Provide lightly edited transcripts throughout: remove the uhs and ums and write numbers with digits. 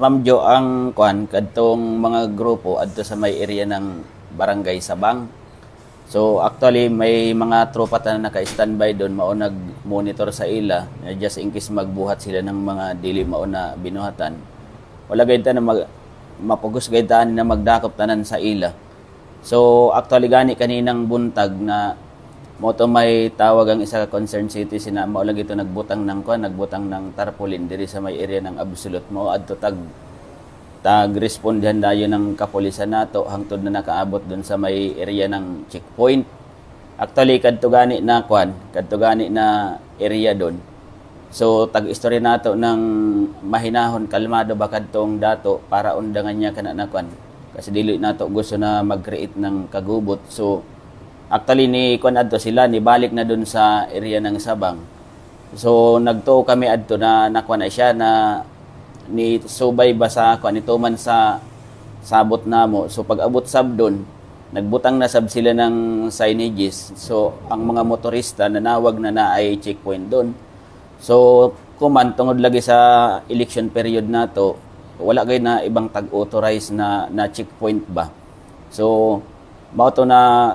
Ma'am Jo, ang kuan kadtong mga grupo adto sa may area ng Barangay Sabang. So actually may mga tropa ta na naka-standby doon mao nag-monitor sa ila just in case magbuhat sila ng mga dili mao na binuhatan. Wala gayud ta na mapugos gayud ta na magdakop tanan sa ila. So actually gani kaninang buntag na mo to may tawag ang isa ka concerned citizen na mao lang ito nagbutang ng tarpaulin diri sa may area ng Absolute mo adto tag-respondihan dayon ng kapulisan nato hangtod na nakaabot doon sa may area ng checkpoint. Actually kadto gani na area doon. So tag-istorya nato ng mahinahon kalmado ba kadtong dato para undangan niya kana na kasi dili nato gusto na mag-create ng kagubot. So actually ni adto sila ni balik na doon sa area ng Sabang. So nagtuo kami adto na nakuan na siya na ni subay ba sa ito man sa sabot namo. So pag abot sab doon nagbutang na sab sila ng signages. So ang mga motorista nanawag na ay checkpoint doon. So kuman tungod lagi sa election period nato wala gay na ibang tag-authorize na checkpoint ba. So mao to na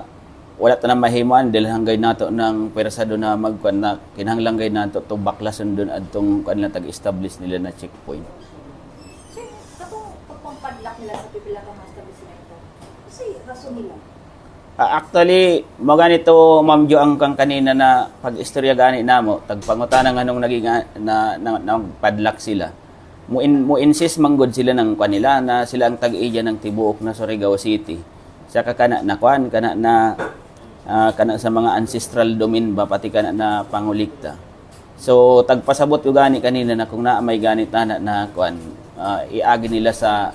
wala ta na mahimuan dahil hanggay nato ng pwersa doon na magkuan na kinahanglan gay nato to baklason doon adtong kanila tag-establish nila na checkpoint. Sir, katong pagpampadlak nila sa pipila ka establishmento. Kasi rason nila. Actually, mo ganito Ma'am Jo ang kang kanina na pag-istorya gani namo tagpangutana nganong naging na padlak sila. Mo insist manggod sila ng kanila na sila ang tag-iya ng tibuok na Surigao City. Sa kana na kana sa mga ancestral domain ba pati kana na pangulikta. So tagpasabot ko gani kanina na kung naa may ganit na iagi nila sa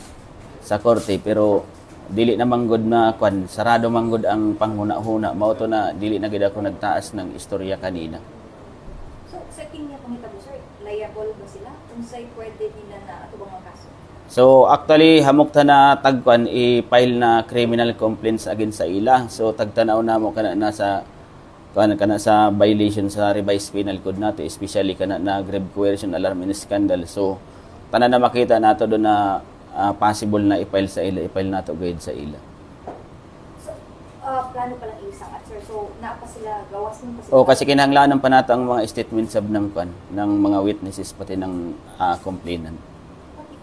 korte pero dili na manggod na sarado manggod ang panghuna-huna mao to na dili na gid ako nagtaas ng istorya kanina. So sa kinya pangitabo sir, liable ba sila kung say pwede nila na ato bang kaso? So actually hamok ta na i-file na criminal complaints against sa ila. So tagtanaw na mo kana sa violation sa revised penal code nato, especially kana na grave coercion, alarm and scandal. So tanan na makita nato do na possible na i-file nato gayud sa ila. So plano pa lang isang at sir. So naa pa sila gawas mo pa sila. O kasi kinahanglanon pa nato ang mga statements sab ng mga witnesses pati ng complainant.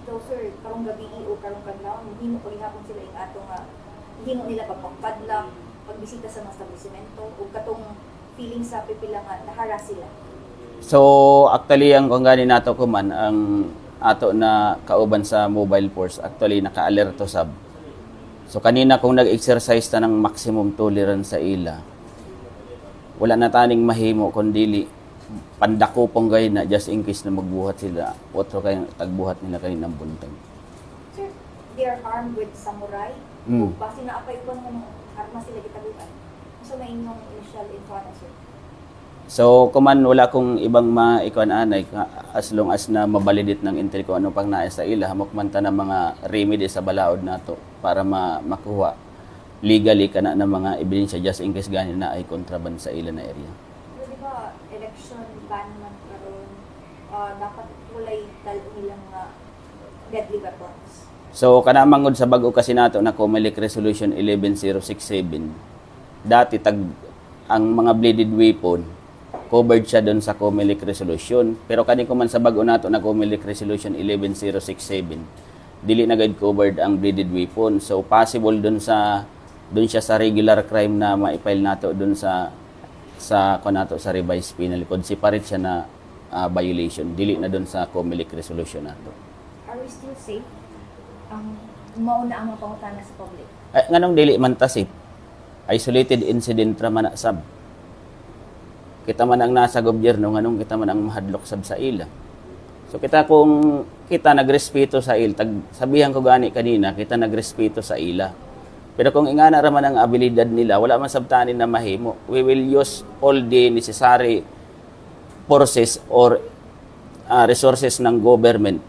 So sir, karong gabi o karong kadlaw, himo paghihapon sila ing atong himo nila pagpampadlak, pagbisita sa mga establishmento ug katong feeling sa pipila nga naharas sila. So actually ang kung gani nato kuman ang ato na kauban sa mobile force actually naka-alerto sab. So kanina kung nag-exercise ta ng maximum tolerance sa ila, wala na taning mahimo kundi pandako pong gay na just in case na magbuhat sila otro kay tagbuhat nila kaninang buntag. Sir, they are armed with samurai. Base na apay uban ng arma sila gitagutan. So may inyong initial info na sir. So kuman wala kong ibang maikuan anay as long as na mabalidit ng intel ko ano pang naa sa ila hamok man ta na mga remedy sa balaod nato para makuha legally kana na mga ebidensya just in case gani na ay contraband sa ila na area. Election ban man karon dapat walay dalo nilang deadly weapons. So kana mangod sa bag-o kasi nato na COMELEC Resolution 11067 dati ang mga bladed weapon covered siya doon sa COMELEC Resolution pero kani ko man sa bag-o nato na COMELEC Resolution 11067 dili na gayud covered ang bladed weapon. So possible doon siya sa regular crime na ma-file nato doon sa revised penal code. Separate siya na violation. Dili na doon sa COMELEC resolution nato. Are we still safe? Mauna ang mga pangutana sa public? Nganong dili man ta safe? Isolated incident ra man sab. Kita man ang nasa gobyerno, nganong kita man ang mahadlok sab sa ila. So kung kita nagrespeto sa ila, sabihan ko gani kanina, kita nagrespeto sa ila. Pero kung ingana raman ang abilidad nila, wala man sabtanin na mahimo. We will use all the necessary forces or resources ng government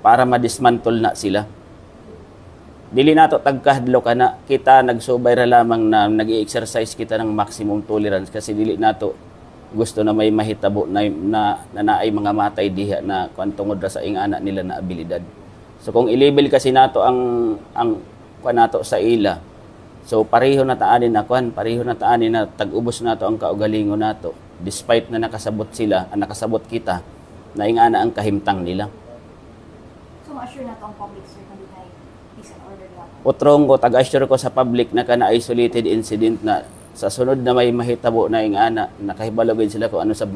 para ma-dismantle na sila. Dili nato tagkahadlo kana kita nagsubay ra lamang na nag-exercise kita ng maximum tolerance kasi dili nato gusto na may mahitabo na naay mga matay diha na kantungod ra sa ingana nila na abilidad. So kung i-label kasi nato ang kuan nato sa ila, so pareho na taanin na kuan, pareho na taanin na tag-ubos nato ang kaugalingon nato despite na nakasabot sila, nakasabot kita na ingana ang kahimtang nila. So, ma-assure na ito ang public, sir, na dinay peace and order lang. Utrong ko, tag-assure ko sa public na isolated incident na sa sunod na may mahitabo na ingana, nakahibalogin sila kung ano sa